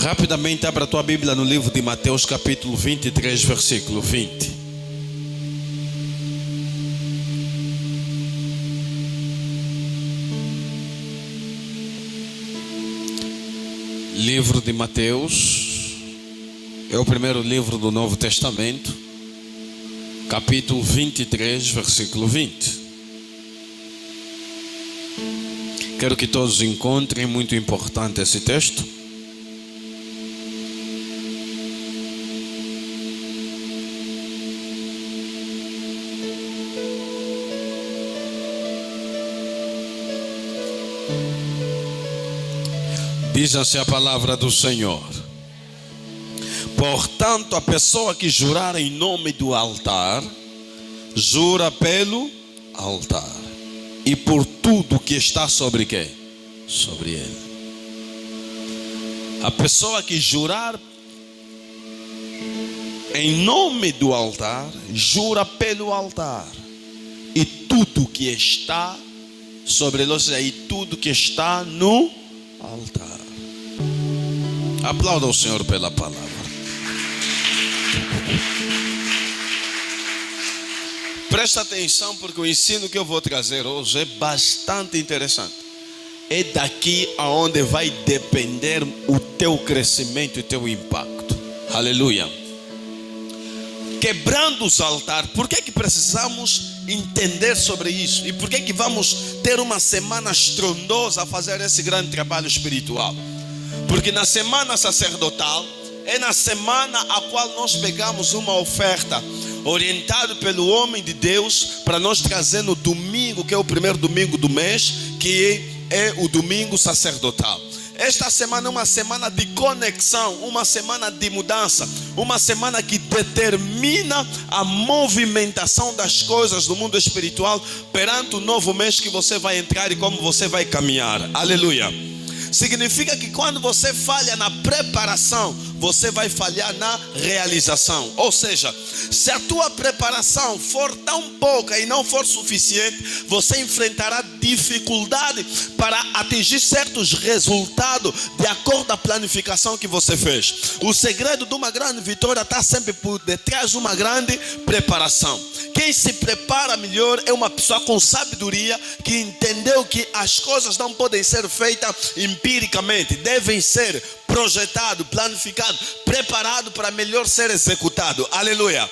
Rapidamente abra a tua Bíblia no livro de Mateus capítulo 23, versículo 20. Livro de Mateus é o primeiro livro do Novo Testamento, capítulo 23, versículo 20. Quero que todos encontrem, muito importante esse texto. Diz assim a palavra do Senhor: portanto, a pessoa que jurar em nome do altar, jura pelo altar e por tudo que está sobre quem? Sobre ele. A pessoa que jurar em nome do altar, jura pelo altar e tudo que está sobre ele, ou seja, e tudo que está no altar. Aplauda o Senhor pela palavra. Presta atenção, porque o ensino que eu vou trazer hoje é bastante interessante. É daqui aonde vai depender o teu crescimento e o teu impacto. Aleluia. Quebrando os altares. Por que precisamos entender sobre isso? E por que vamos ter uma semana estrondosa a fazer esse grande trabalho espiritual? Porque na semana sacerdotal é na semana a qual nós pegamos uma oferta orientado pelo homem de Deus para nós trazer no domingo, que é o primeiro domingo do mês, que é o domingo sacerdotal. Esta semana é uma semana de conexão, uma semana de mudança, uma semana que determina a movimentação das coisas do mundo espiritual perante o novo mês que você vai entrar e como você vai caminhar. Aleluia. Significa que quando você falha na preparação, você vai falhar na realização. Ou seja, se a tua preparação for tão pouca e não for suficiente, você enfrentará dificuldade para atingir certos resultados de acordo com a planificação que você fez. O segredo de uma grande vitória está sempre por detrás de uma grande preparação. Quem se prepara melhor é uma pessoa com sabedoria, que entendeu que as coisas não podem ser feitas empiricamente, devem ser projetado, planificado, preparado para melhor ser executado. Aleluia.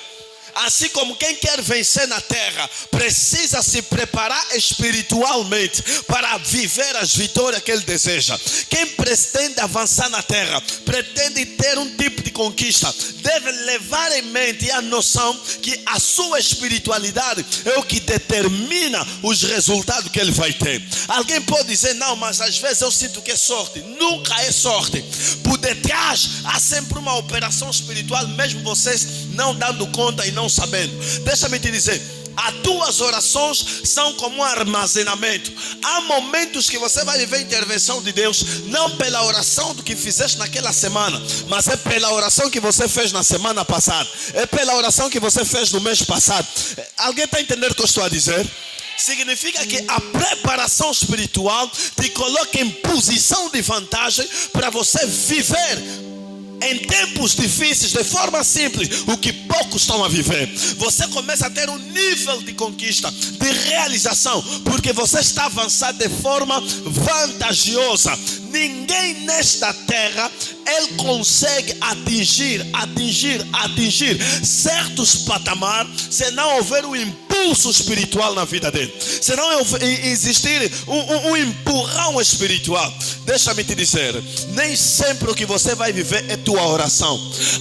Assim como quem quer vencer na terra precisa se preparar espiritualmente para viver as vitórias que ele deseja. Quem pretende avançar na terra, pretende ter um tipo de conquista, deve levar em mente a noção que a sua espiritualidade é o que determina os resultados que ele vai ter. Alguém pode dizer: não, mas às vezes eu sinto que é sorte. Nunca é sorte. Por detrás há sempre uma operação espiritual, mesmo vocês não dando conta e não sabendo. Deixa-me te dizer, as tuas orações são como um armazenamento. Há momentos que você vai viver a intervenção de Deus, não pela oração do que fizeste naquela semana, mas é pela oração que você fez na semana passada, é pela oração que você fez no mês passado. Alguém está entendendo o que eu estou a dizer? Significa que a preparação espiritual te coloca em posição de vantagem para você viver em tempos difíceis, de forma simples, o que poucos estão a viver. Você começa a ter um nível de conquista, de realização, porque você está avançando de forma vantajosa. Ninguém nesta terra ele consegue atingir certos patamares se não houver um impulso espiritual na vida dele, se não existir um empurrão espiritual. Deixa-me te dizer, nem sempre o que você vai viver é tua oração.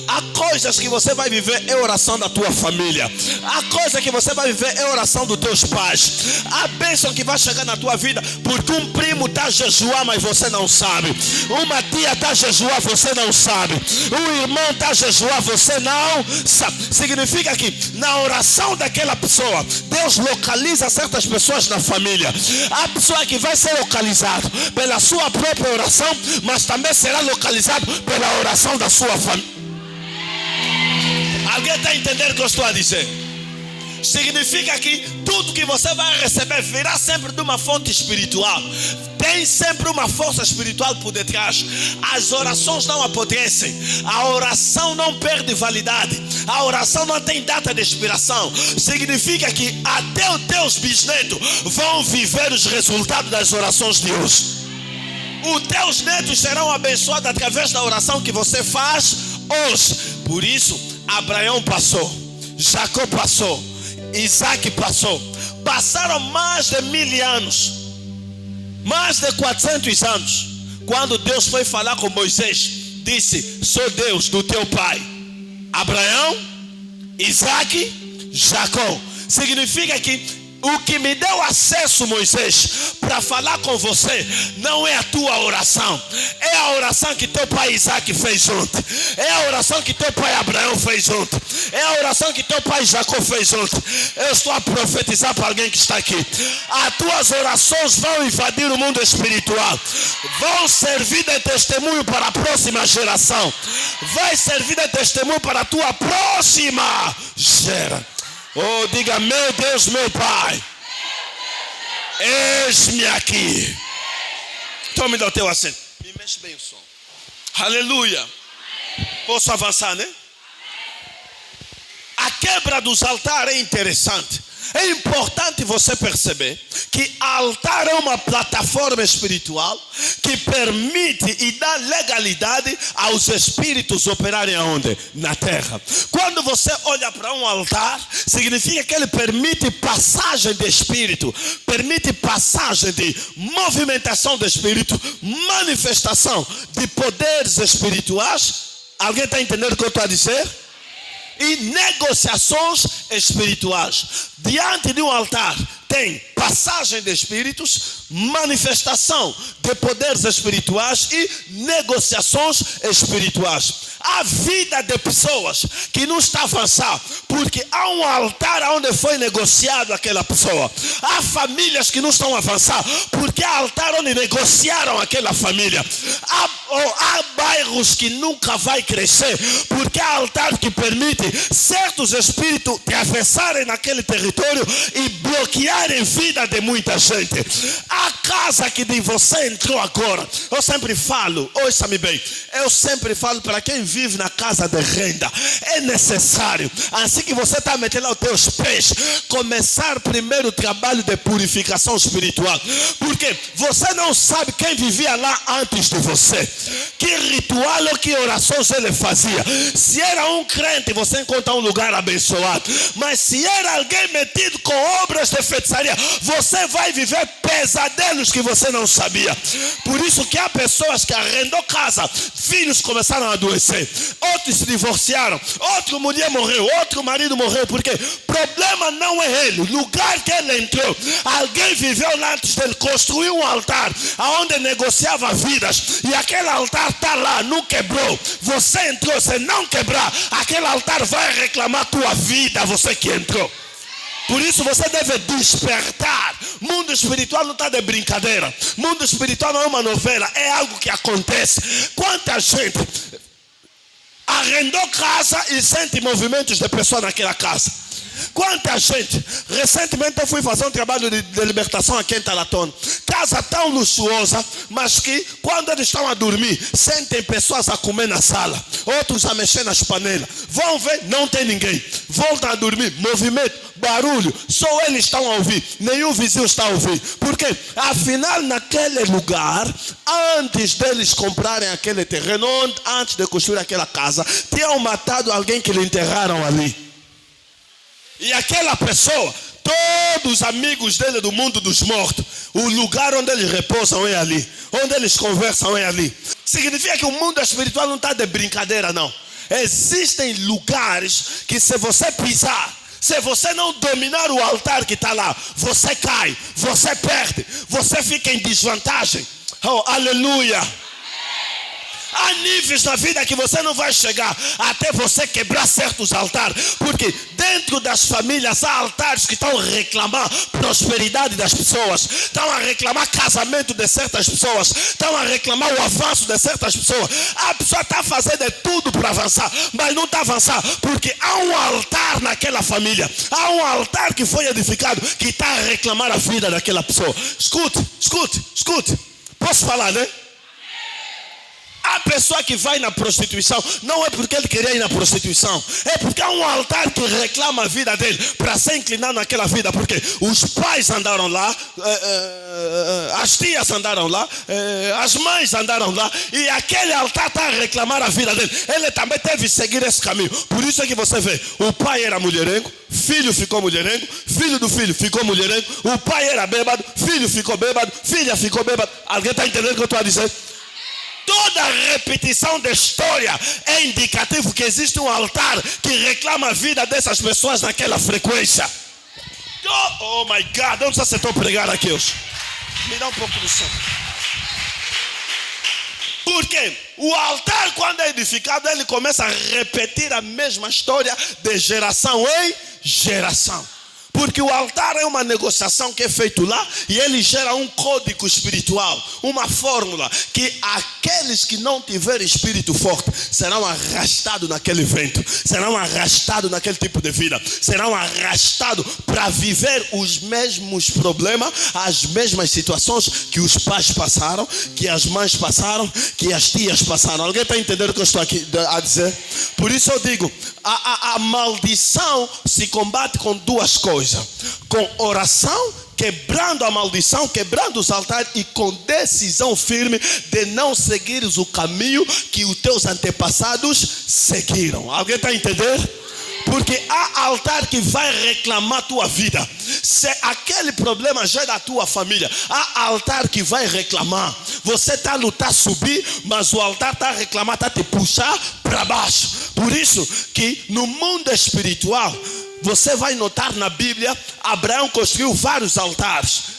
Há coisas que você vai viver é oração da tua família. Há coisas que você vai viver é oração dos teus pais. Há bênção que vai chegar na tua vida porque um primo está a jejuar, mas você não sabe. Uma tia está a jejuar, você não sabe. Um irmão está a jejuar, você não sabe. Significa que na oração daquela pessoa, Deus localiza certas pessoas na família. Há pessoa que vai ser localizado pela sua própria oração, mas também será localizado pela oração da sua família. Alguém está entendendo o que eu estou a dizer? significa que tudo que você vai receber virá sempre de uma fonte espiritual. Tem sempre uma força espiritual por detrás. As orações não apodrecem. A oração não perde validade. A oração não tem data de expiração. Significa que até os teus bisnetos vão viver os resultados das orações de hoje. Os teus netos serão abençoados através da oração que você faz hoje. Por isso, Abraão passou, Jacó passou, Isaac passou. Passaram mais de 1000 anos, mais de 400 anos. Quando Deus foi falar com Moisés, disse: sou Deus do teu pai Abraão, Isaac, Jacó. Significa que o que me deu acesso, Moisés, para falar com você, não é a tua oração. É a oração que teu pai Isaac fez junto. É a oração que teu pai Abraão fez junto. É a oração que teu pai Jacó fez junto. Eu estou a profetizar para alguém que está aqui. As tuas orações vão invadir o mundo espiritual. Vão servir de testemunho para a próxima geração. Vai servir de testemunho para a tua próxima geração. Oh, diga: meu Deus, meu Pai, eis-me aqui. Tome do teu assento. Me mexe bem o som. Aleluia. Posso avançar, né? A quebra dos altares é interessante. É importante você perceber que altar é uma plataforma espiritual que permite e dá legalidade aos espíritos operarem aonde? Na terra. Quando você olha para um altar, significa que ele permite passagem de espírito, permite passagem de movimentação de espírito, manifestação de poderes espirituais. Alguém está entendendo o que eu estou a dizer? E negociações espirituais. Diante de um altar tem passagem de espíritos, manifestação de poderes espirituais e negociações espirituais. A vida de pessoas que não está avançando porque há um altar onde foi negociado aquela pessoa. Há famílias que não estão avançando porque há altar onde negociaram aquela família. Há bairros que nunca vai crescer porque há altar que permite certos espíritos atravessarem naquele território e bloquearem vida de muita gente. A casa que de você entrou agora, eu sempre falo, ouça-me bem, eu sempre falo para quem vive na casa de renda, é necessário, assim que você está metendo lá os teus pés, começar primeiro o trabalho de purificação espiritual, porque você não sabe quem vivia lá antes de você, que ritual ou que orações ele fazia. Se era um crente, você encontra um lugar abençoado, mas se era alguém metido com obras de feitiçaria, você vai viver pesadelos que você não sabia. Por isso que há pessoas que arrendou casa, filhos começaram a adoecer, outros se divorciaram, outra mulher morreu, outro marido morreu, porque problema não é ele, o lugar que ele entrou, alguém viveu lá antes dele, construiu um altar onde negociava vidas, e aquele altar está lá, não quebrou. Você entrou, se não quebrar, aquele altar vai reclamar tua vida, você que entrou. Por isso você deve despertar. Mundo espiritual não está de brincadeira. Mundo espiritual não é uma novela, é algo que acontece. Quanta gente arrendou casa e sente movimentos de pessoas naquela casa? Quanta gente, recentemente eu fui fazer um trabalho de libertação aqui em Talatona. Casa tão luxuosa, mas que quando eles estão a dormir, sentem pessoas a comer na sala, outros a mexer nas panelas. Vão ver, não tem ninguém. Voltam a dormir, movimento, barulho, só eles estão a ouvir, nenhum vizinho está a ouvir. Porque afinal naquele lugar, antes deles comprarem aquele terreno, antes de construir aquela casa, tinham matado alguém que lhe enterraram ali. E aquela pessoa, todos os amigos dele do mundo dos mortos, o lugar onde eles repousam é ali, onde eles conversam é ali. Significa que o mundo espiritual não está de brincadeira, não. Existem lugares que se você pisar, se você não dominar o altar que está lá, você cai, você perde, você fica em desvantagem. Oh, aleluia! Há níveis na vida que você não vai chegar até você quebrar certos altares. Porque dentro das famílias há altares que estão a reclamar prosperidade das pessoas, estão a reclamar casamento de certas pessoas, estão a reclamar o avanço de certas pessoas. A pessoa está fazendo de tudo para avançar, mas não está a avançar porque há um altar naquela família. Há um altar que foi edificado que está a reclamar a vida daquela pessoa. Escute. Posso falar, né? A pessoa que vai na prostituição não é porque ele queria ir na prostituição, é porque há um altar que reclama a vida dele para ser inclinado naquela vida, porque os pais andaram lá, as tias andaram lá, as mães andaram lá, e aquele altar está a reclamar a vida dele. Ele também teve que seguir esse caminho. Por isso é que você vê, o pai era mulherengo, filho ficou mulherengo, filho do filho ficou mulherengo, o pai era bêbado, filho ficou bêbado, filha ficou bêbado. Alguém está entendendo o que eu estou a dizer? Toda repetição da história é indicativo que existe um altar que reclama a vida dessas pessoas naquela frequência. Oh my God, não sei se estou pregando aqui hoje. Me dá um pouco de som. Porque o altar, quando é edificado, ele começa a repetir a mesma história de geração em geração. Porque o altar é uma negociação que é feita lá e ele gera um código espiritual, uma fórmula que aqueles que não tiverem espírito forte serão arrastados naquele vento, serão arrastados naquele tipo de vida, serão arrastados para viver os mesmos problemas, as mesmas situações que os pais passaram, que as mães passaram, que as tias passaram. Alguém está entendendo o que eu estou aqui a dizer? Por isso eu digo, a maldição se combate com duas coisas: com oração, quebrando a maldição, quebrando os altares, e com decisão firme de não seguires o caminho que os teus antepassados seguiram. Alguém está a entender? Porque há altar que vai reclamar a tua vida. Se aquele problema já é da tua família, há altar que vai reclamar. Você está a lutar subir, mas o altar está a reclamar, está a te puxar para baixo. Por isso que no mundo espiritual, você vai notar na Bíblia, Abraão construiu vários altares.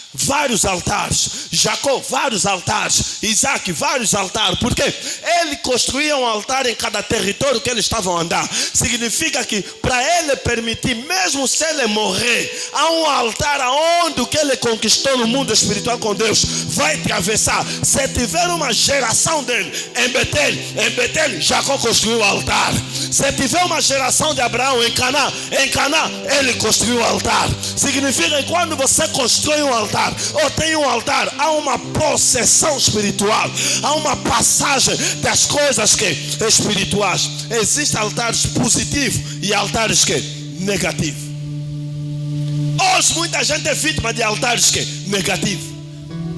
Jacó, vários altares. Isaac, vários altares. Porque ele construía um altar em cada território que eles estavam a andar. Significa que para ele permitir, mesmo se ele morrer, há um altar aonde o que ele conquistou no mundo espiritual com Deus vai atravessar. Se tiver uma geração dele em Betel, Jacó construiu o altar. Se tiver uma geração de Abraão em Canaã, ele construiu o altar. Significa que quando você constrói um altar, ou tem um altar, há uma possessão espiritual, há uma passagem das coisas que espirituais. Existem altares positivos e altares que negativos. Hoje muita gente é vítima de altares que negativos,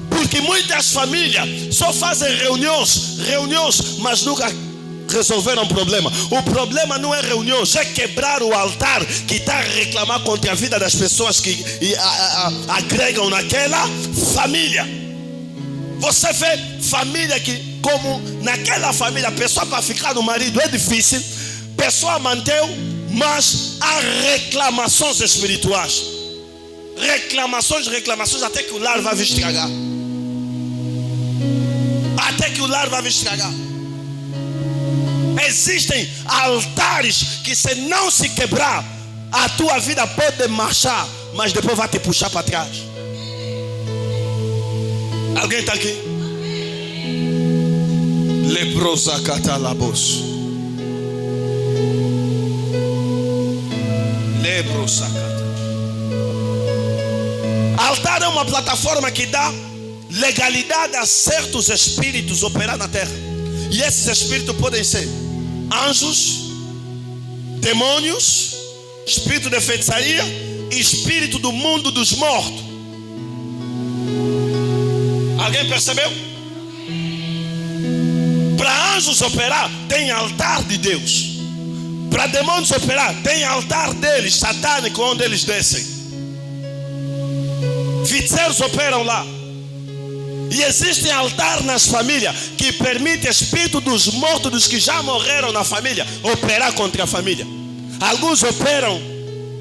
porque muitas famílias só fazem reuniões, mas nunca resolveram o problema. O problema não é reunião, é quebrar o altar que está a reclamar contra a vida das pessoas que agregam naquela família. Você vê família que, como naquela família, a pessoa para ficar no marido é difícil, a pessoa manteve, mas há reclamações espirituais. Reclamações, até que o lar vai vir estragar. Existem altares que, se não se quebrar, a tua vida pode marchar, mas depois vai te puxar para trás. Alguém está aqui? Leprosa catalabos. Leprosa catalabos. Altar é uma plataforma que dá legalidade a certos espíritos operar na terra. E esses espíritos podem ser anjos, demônios, espírito de feitiçaria e espírito do mundo dos mortos. Alguém percebeu? Para anjos operar, tem altar de Deus. Para demônios operar, tem altar deles, satânico, onde eles descem. Feiticeiros operam lá. E existe altar nas famílias que permite espírito dos mortos, dos que já morreram na família, operar contra a família. Alguns operam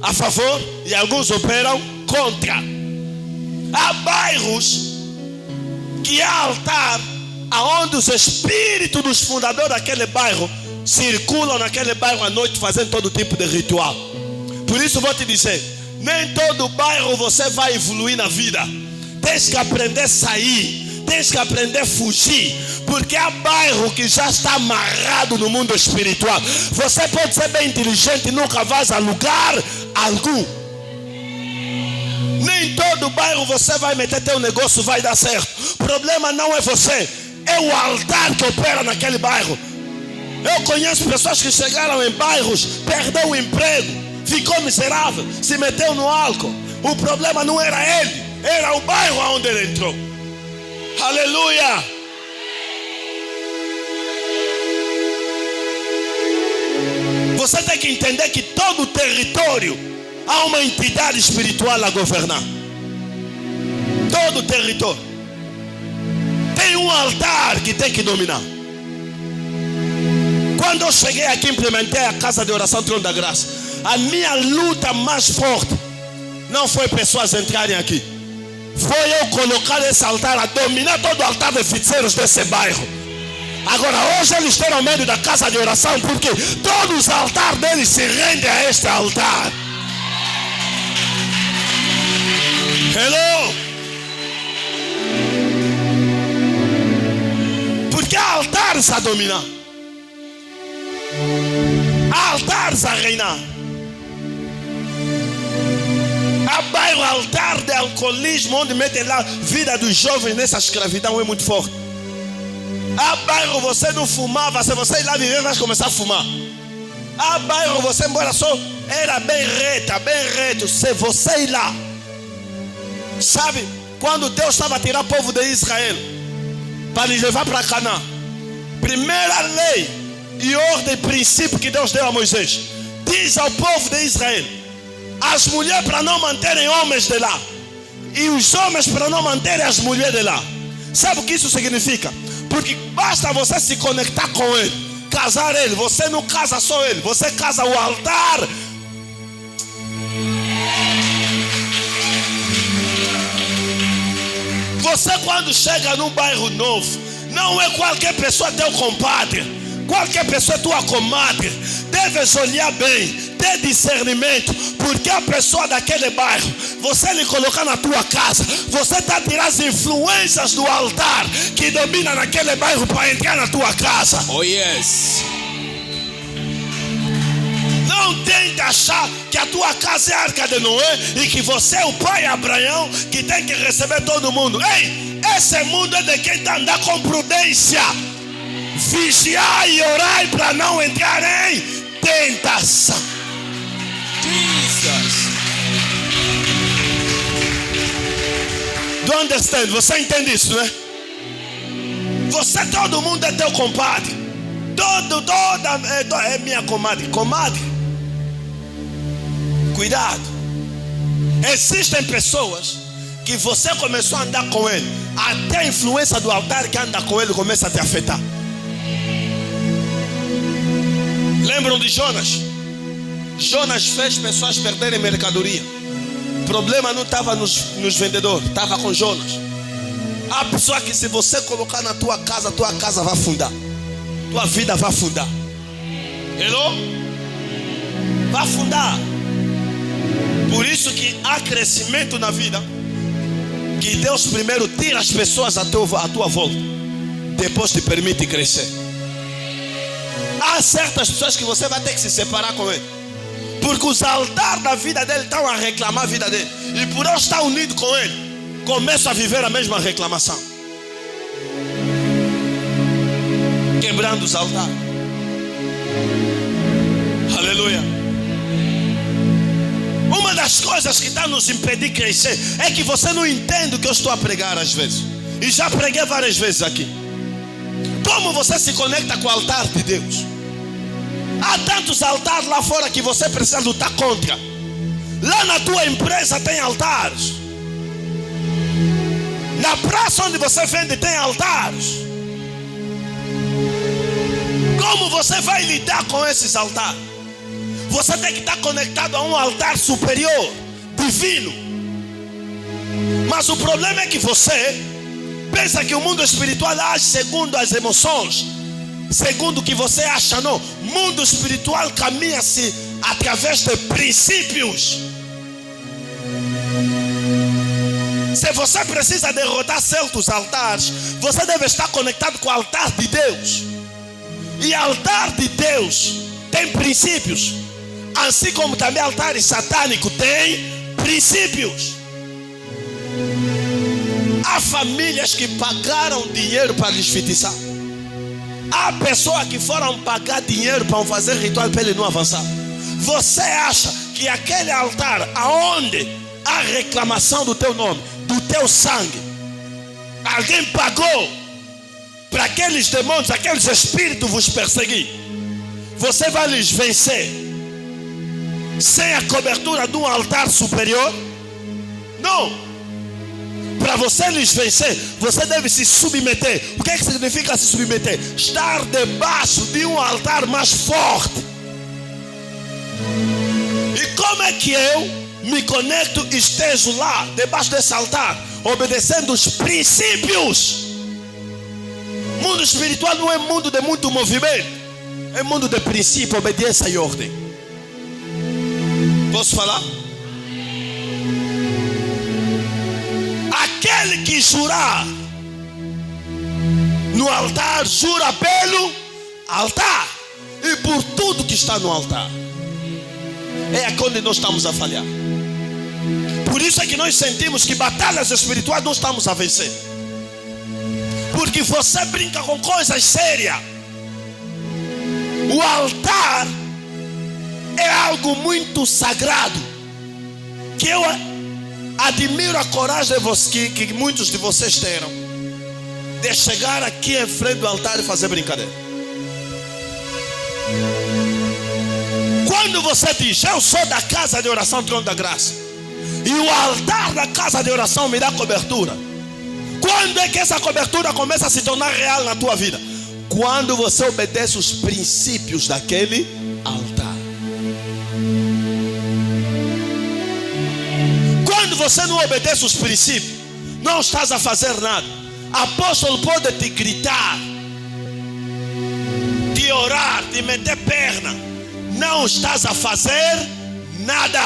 a favor e alguns operam contra. Há bairros que há altar aonde os espíritos dos fundadores daquele bairro circulam naquele bairro à noite fazendo todo tipo de ritual. Por isso vou te dizer, nem todo bairro você vai evoluir na vida. Tens que aprender a sair, tens que aprender a fugir, porque há bairro que já está amarrado no mundo espiritual. Você pode ser bem inteligente e nunca vais a lugar algum. Nem todo bairro você vai meter teu negócio, vai dar certo. O problema não é você, é o altar que opera naquele bairro. Eu conheço pessoas que chegaram em bairros, perdeu o emprego, ficou miserável, se meteu no álcool. O problema não era ele, era o bairro onde ele entrou. Aleluia! Você tem que entender que todo território há uma entidade espiritual a governar. Todo território tem um altar que tem que dominar. Quando eu cheguei aqui, implementei a casa de oração Trono da Graça. A minha luta mais forte não foi pessoas entrarem aqui, foi eu colocar esse altar a dominar todo o altar de feiticeiros desse bairro. Agora hoje eles estão no meio da casa de oração, porque todos os altares deles se rendem a este altar. Hello? Porque há altares a dominar, há altares a reinar. Há bairro altar de alcoolismo, onde metem lá vida dos jovens nessa escravidão, é muito forte. Há bairro você não fumava, se você ir lá viver vai começar a fumar. Há bairro você embora só era bem reto, se você ir lá. Sabe, quando Deus estava a tirar o povo de Israel para lhes levar para Canaã, primeira lei e ordem e princípio que Deus deu a Moisés, diz ao povo de Israel: as mulheres para não manterem homens de lá, e os homens para não manterem as mulheres de lá. Sabe o que isso significa? Porque basta você se conectar com ele, casar ele. Você não casa só ele, você casa o altar. Você quando chega num bairro novo, não é qualquer pessoa teu compadre, qualquer pessoa é tua comadre. Deves olhar bem, ter discernimento, porque a pessoa daquele bairro, você lhe colocar na tua casa, você está a tirar as influências do altar que domina naquele bairro para entrar na tua casa. Oh yes. Não tente achar que a tua casa é a Arca de Noé e que você é o pai Abraão que tem que receber todo mundo. Ei, esse mundo é de quem está andando com prudência. Vigiar e orar para não entrar em tentação. Jesus. Do you understand? Você entende isso, né? Você, todo mundo é teu compadre. Toda é minha comadre. Comadre, cuidado. Existem pessoas que você começou a andar com ele, até a influência do altar que anda com ele começa a te afetar. Lembram de Jonas? Jonas fez pessoas perderem mercadoria. O problema não estava nos vendedores, estava com Jonas. Há pessoa que se você colocar na tua casa vai afundar. Tua vida vai afundar. Hello? Vai afundar. Por isso que há crescimento na vida, que Deus primeiro tira as pessoas à tua volta, depois te permite crescer. Há certas pessoas que você vai ter que se separar com ele, porque os altares da vida dele estão a reclamar a vida dele, e por eu estar unido com ele, começo a viver a mesma reclamação, quebrando os altares. Aleluia. Uma das coisas que está nos impedir de crescer é que você não entende o que eu estou a pregar às vezes, e já preguei várias vezes aqui. Como você se conecta com o altar de Deus? Há tantos altares lá fora que você precisa lutar contra. Lá na tua empresa tem altares. Na praça onde você vende tem altares. Como você vai lidar com esses altares? Você tem que estar conectado a um altar superior, divino. Mas o problema é que você Pensa que o mundo espiritual age segundo as emoções, segundo o que você acha. Não. O mundo espiritual caminha-se através de princípios. Se você precisa derrotar certos altares, você deve estar conectado com o altar de Deus. E altar de Deus tem princípios, assim como também altar satânico tem princípios. Há famílias que pagaram dinheiro para lhes feitiçar. Há pessoas que foram pagar dinheiro para fazer ritual para ele não avançar. Você acha que aquele altar aonde há reclamação do teu nome, do teu sangue, alguém pagou para aqueles demônios, aqueles espíritos vos perseguir? Você vai lhes vencer sem a cobertura de um altar superior? Não. Para você lhes vencer, você deve se submeter. O que é que significa se submeter? Estar debaixo de um altar mais forte. E como é que eu me conecto e estejo lá, debaixo desse altar, obedecendo os princípios? Mundo espiritual não é mundo de muito movimento, é mundo de princípio, obediência e ordem. Posso falar? Aquele que jurar no altar, jura pelo altar e por tudo que está no altar. É aqui onde nós estamos a falhar. Por isso é que nós sentimos que batalhas espirituais não estamos a vencer. Porque você brinca com coisas sérias. O altar é algo muito sagrado, que eu admiro a coragem que muitos de vocês terão de chegar aqui em frente do altar e fazer brincadeira. Quando você diz, eu sou da casa de oração Trono da Graça, e o altar da casa de oração me dá cobertura, quando é que essa cobertura começa a se tornar real na tua vida? Quando você obedece os princípios daquele altar. Quando você não obedece os princípios, não estás a fazer nada. Apóstolo pode te gritar, te orar, te meter perna, não estás a fazer nada.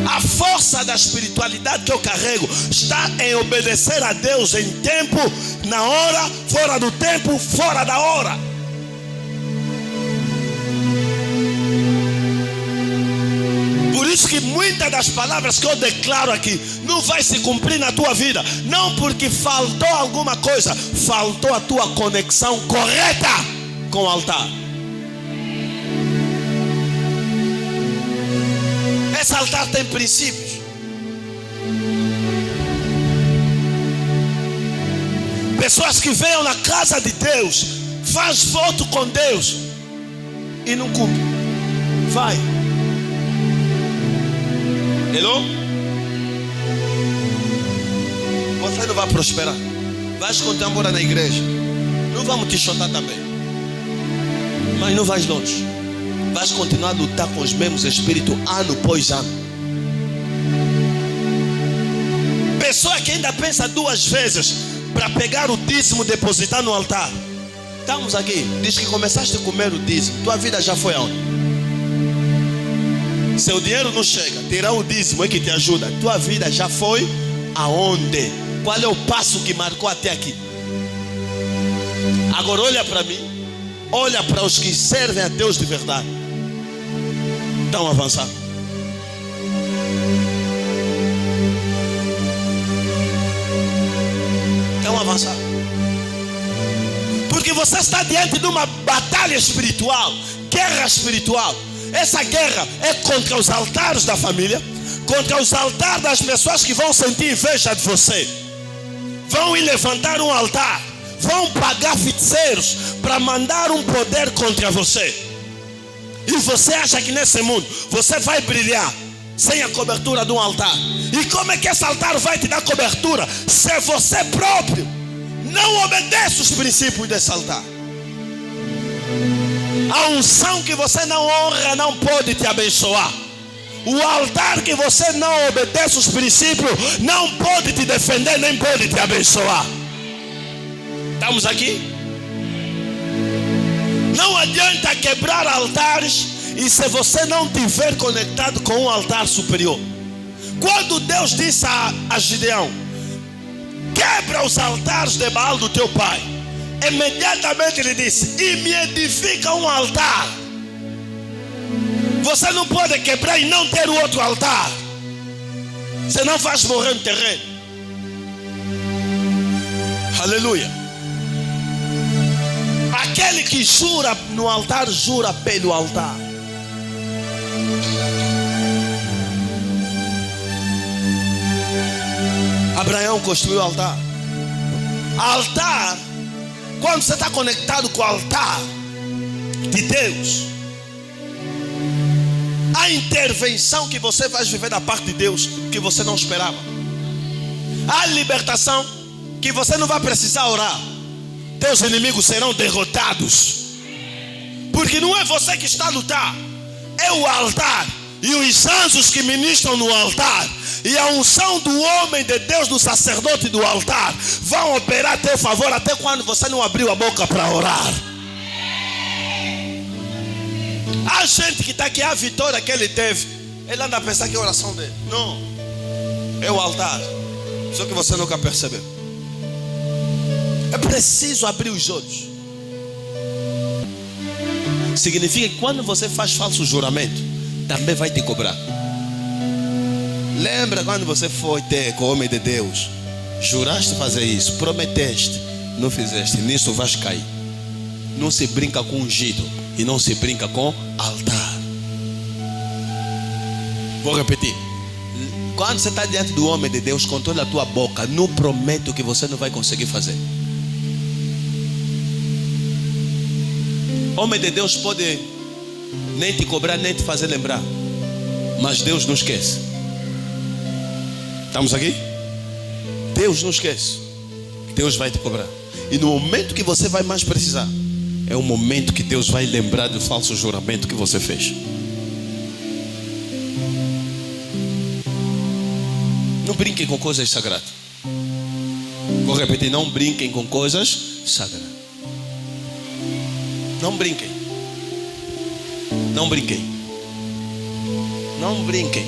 A força da espiritualidade que eu carrego está em obedecer a Deus em tempo, na hora, fora do tempo, fora da hora. Por isso que muitas das palavras que eu declaro aqui não vai se cumprir na tua vida. Não porque faltou alguma coisa, faltou a tua conexão correta com o altar. Esse altar tem princípios. Pessoas que venham na casa de Deus, faz voto com Deus e não cumpre. Vai. Hello? Você não vai prosperar. Vais continuar morando na igreja. Não vamos te chutar também. Mas não vais longe. Vais continuar a lutar com os mesmos espíritos ano após ano. Pessoa que ainda pensa duas vezes para pegar o dízimo e depositar no altar. Estamos aqui. Diz que começaste a comer o dízimo. Tua vida já foi aonde? Seu dinheiro não chega. Terá o dízimo é que te ajuda. Tua vida já foi aonde? Qual é o passo que marcou até aqui? Agora olha para mim. Olha para os que servem a Deus de verdade. Estão avançando. Estão avançando. Porque você está diante de uma batalha espiritual, guerra espiritual. Essa guerra é contra os altares da família, contra os altares das pessoas que vão sentir inveja de você. Vão ir levantar um altar, vão pagar feiticeiros para mandar um poder contra você. E você acha que nesse mundo você vai brilhar sem a cobertura de um altar? E como é que esse altar vai te dar cobertura se você próprio não obedece os princípios desse altar? A unção que você não honra não pode te abençoar. O altar que você não obedece os princípios não pode te defender, nem pode te abençoar. Estamos aqui? Não adianta quebrar altares e se você não estiver conectado com um altar superior. Quando Deus disse a Gideão: quebra os altares de Baal do teu pai, imediatamente ele disse: e me edifica um altar. Você não pode quebrar e não ter o outro altar, senão vais morrer no terreno. Aleluia. Aquele que jura no altar, jura pelo altar. Abraão construiu o altar. Altar, quando você está conectado com o altar de Deus, a intervenção que você vai viver da parte de Deus que você não esperava, a libertação que você não vai precisar orar, teus inimigos serão derrotados, porque não é você que está a lutar, é o altar e os anjos que ministram no altar. E a unção do homem de Deus, do sacerdote do altar, vão operar a teu favor até quando você não abriu a boca para orar. Há gente que está aqui, a vitória que ele teve, ele anda a pensar que é a oração dele. Não, é o altar. Só que você nunca percebeu. É preciso abrir os olhos. Significa que quando você faz falso juramento, também vai te cobrar. Lembra quando você foi ter com o homem de Deus? Juraste fazer isso, prometeste, não fizeste, nisso vais cair. Não se brinca com ungido e não se brinca com altar. Vou repetir. Quando você está diante do homem de Deus, controle a tua boca. Não prometo que você não vai conseguir fazer. Homem de Deus pode nem te cobrar, nem te fazer lembrar, mas Deus não esquece. Estamos aqui? Deus não esquece. Deus vai te cobrar. E no momento que você vai mais precisar, é o momento que Deus vai lembrar do falso juramento que você fez. Não brinquem com coisas sagradas. Vou repetir, não brinquem com coisas sagradas. Não brinquem. Não brinquem. Não brinquem.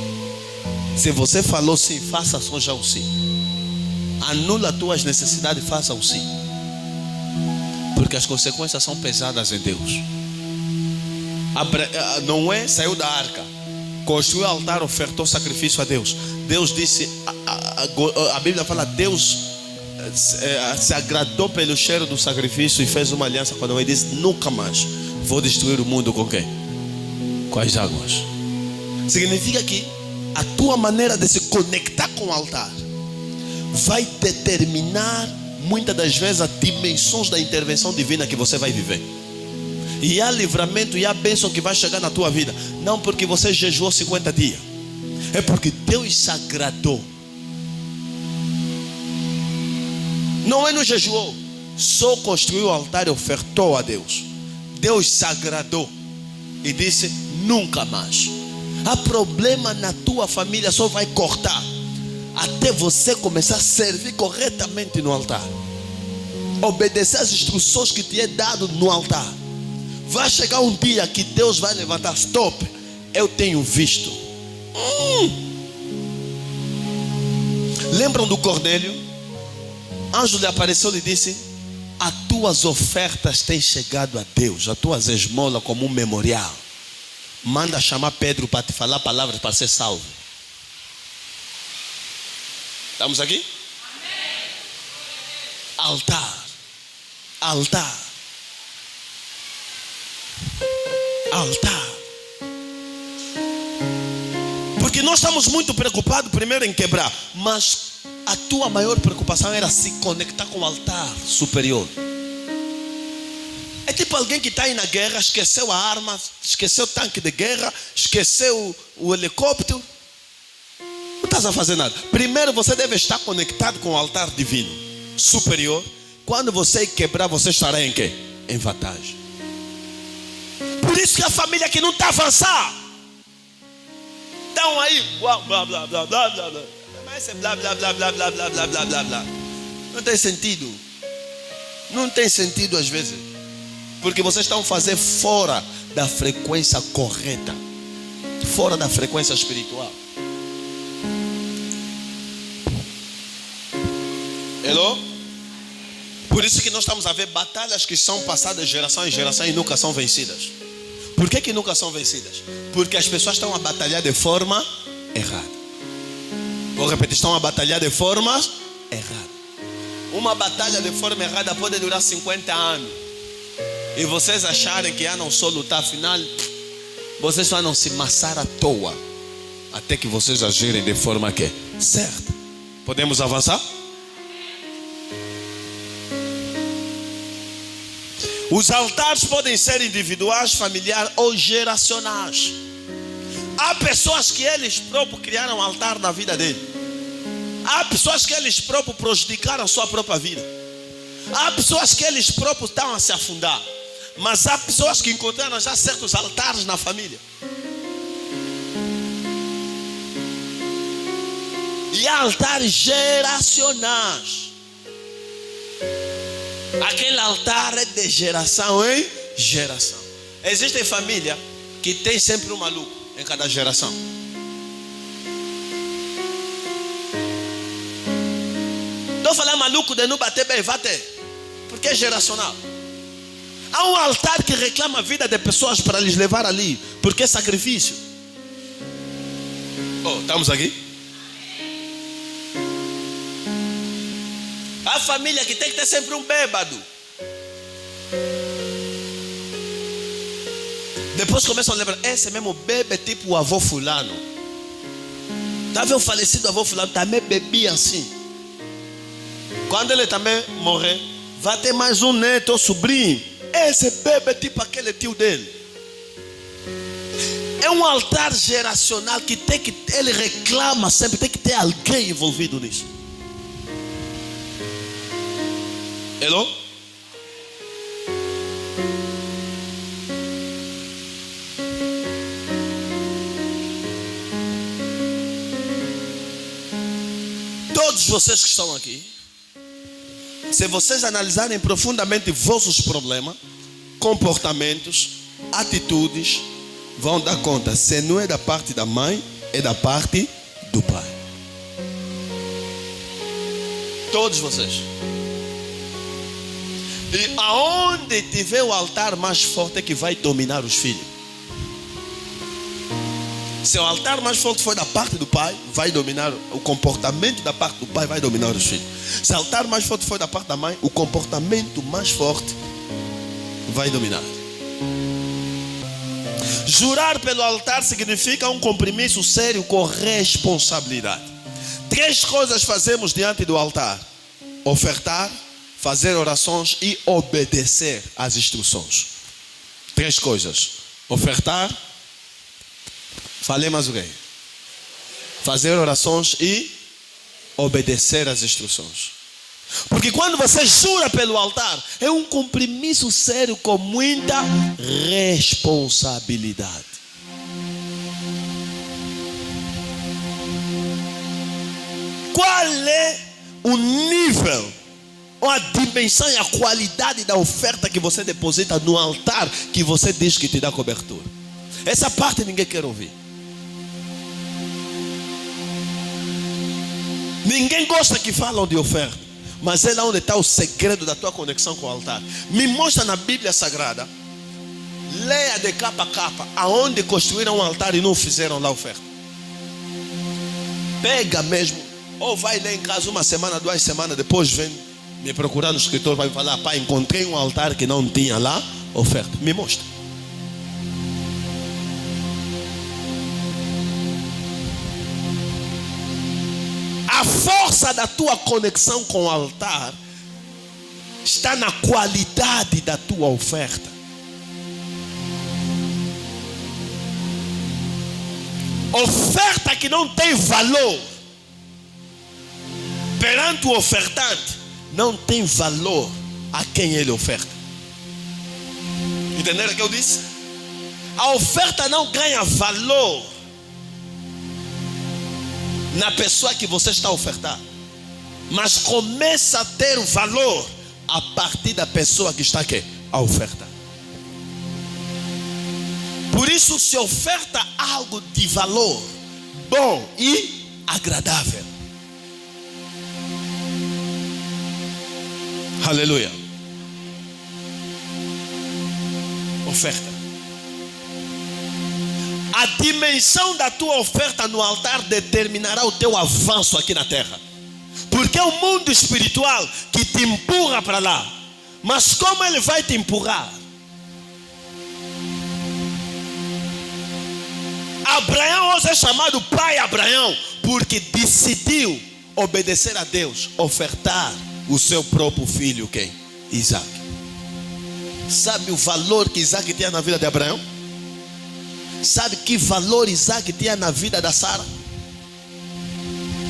Se você falou sim, faça só já o sim. Anula as tuas necessidades e faça o sim. Porque as consequências são pesadas em Deus. Noé saiu da arca, construiu o altar, ofertou sacrifício a Deus. Deus disse, a Bíblia fala, Deus se agradou pelo cheiro do sacrifício e fez uma aliança com Noé e disse: nunca mais vou destruir o mundo com quem? Com as águas. Significa que a tua maneira de se conectar com o altar vai determinar muitas das vezes as dimensões da intervenção divina que você vai viver. E há livramento e há bênção que vai chegar na tua vida. Não porque você jejuou 50 dias, é porque Deus se agradou. Não é no jejuou, só construiu o altar e ofertou a Deus. Deus se agradou e disse: nunca mais. Há problema na tua família, só vai cortar até você começar a servir corretamente no altar, obedecer as instruções que te é dado no altar. Vai chegar um dia que Deus vai levantar: stop, eu tenho visto. Lembram do Cornélio? Anjo lhe apareceu e lhe disse: as tuas ofertas têm chegado a Deus, as tuas esmolas como um memorial. Manda chamar Pedro para te falar palavras para ser salvo. Estamos aqui? Amém. Altar. Altar. Altar. Porque nós estamos muito preocupados primeiro em quebrar, mas a tua maior preocupação era se conectar com o altar superior. É tipo alguém que está aí na guerra, esqueceu a arma, esqueceu o tanque de guerra, esqueceu o helicóptero. Não estás a fazer nada. Primeiro você deve estar conectado com o altar divino superior. Quando você quebrar, você estará em quê? Em vantagem. Por isso que a família que não está avançando, está estão aí, blá, blá, blá, blá, blá, blá, blá. Mas é blá, blá, blá, blá, blá, blá, blá, blá, blá, blá. Não tem sentido. Não tem sentido às vezes. Porque vocês estão fazendo fora da frequência correta. Fora da frequência espiritual. Hello? Por isso que nós estamos a ver batalhas que são passadas de geração em geração e nunca são vencidas. Por que nunca são vencidas? Porque as pessoas estão a batalhar de forma errada. Vou repetir, estão a batalhar de forma errada. Uma batalha de forma errada pode durar 50 anos. E vocês acharem que não só lutar, afinal, vocês só não se massar à toa. Até que vocês agirem de forma que certa. Podemos avançar? Os altares podem ser individuais, familiares ou geracionais. Há pessoas que eles próprios criaram um altar na vida dele. Há pessoas que eles próprios prejudicaram sua própria vida. Há pessoas que eles próprios estão a se afundar. Mas há pessoas que encontraram já certos altares na família. E há altares geracionais. Aquele altar é de geração em geração. Existe família que tem sempre um maluco em cada geração. Não falar maluco de não bater bem, vai ter. Porque é geracional. Há um altar que reclama a vida de pessoas para lhes levar ali. Porque é sacrifício. Oh, estamos aqui? Há família que tem que ter sempre um bêbado. Depois começam a lembrar, esse mesmo bebe tipo o avô fulano. Tá vendo o falecido avô fulano? Também bebia assim. Quando ele também morrer, vai ter mais um neto ou sobrinho. Esse bebe tipo aquele tio dele. É um altar geracional que tem que, ele reclama sempre, tem que ter alguém envolvido nisso. Hello? Todos vocês que estão aqui, se vocês analisarem profundamente vossos problemas, comportamentos, atitudes, vão dar conta, se não é da parte da mãe, é da parte do pai. Todos vocês. E aonde tiver o altar mais forte é que vai dominar os filhos. Se o altar mais forte for da parte do pai, vai dominar o comportamento da parte do pai, vai dominar os filhos. Se o altar mais forte for da parte da mãe, o comportamento mais forte vai dominar. Jurar pelo altar significa um compromisso sério com responsabilidade. 3 coisas fazemos diante do altar: ofertar, fazer orações e obedecer às instruções. 3 coisas: ofertar, falei mais o quê? Fazer orações e obedecer às instruções. Porque quando você jura pelo altar, é um compromisso sério com muita responsabilidade. Qual é o nível, a dimensão e a qualidade da oferta que você deposita no altar que você diz que te dá cobertura? Essa parte ninguém quer ouvir. Ninguém gosta que falam de oferta, mas é lá onde está o segredo da tua conexão com o altar. Me mostra na Bíblia Sagrada, leia de capa a capa, aonde construíram um altar e não fizeram lá oferta. Pega mesmo, ou vai ler em casa 1 semana, 2 semanas, depois vem me procurar no escritório, vai me falar: pai, encontrei um altar que não tinha lá oferta. Me mostra. A força da tua conexão com o altar está na qualidade da tua oferta. Oferta que não tem valor perante o ofertante não tem valor a quem ele oferta. Entenderam o que eu disse? A oferta não ganha valor na pessoa que você está a ofertar, mas começa a ter valor a partir da pessoa que está aqui a ofertar. Por isso se oferta algo de valor bom e agradável. Aleluia. Oferta. A dimensão da tua oferta no altar determinará o teu avanço aqui na terra. Porque é o mundo espiritual que te empurra para lá. Mas como ele vai te empurrar? Abraão hoje é chamado pai Abraão porque decidiu obedecer a Deus, ofertar o seu próprio filho, quem? Isaac. Sabe o valor que Isaac tinha na vida de Abraão? Sabe que valor Isaac tinha na vida da Sara?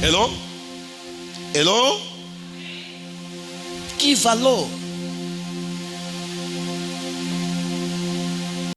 Hello? Hello? Que valor?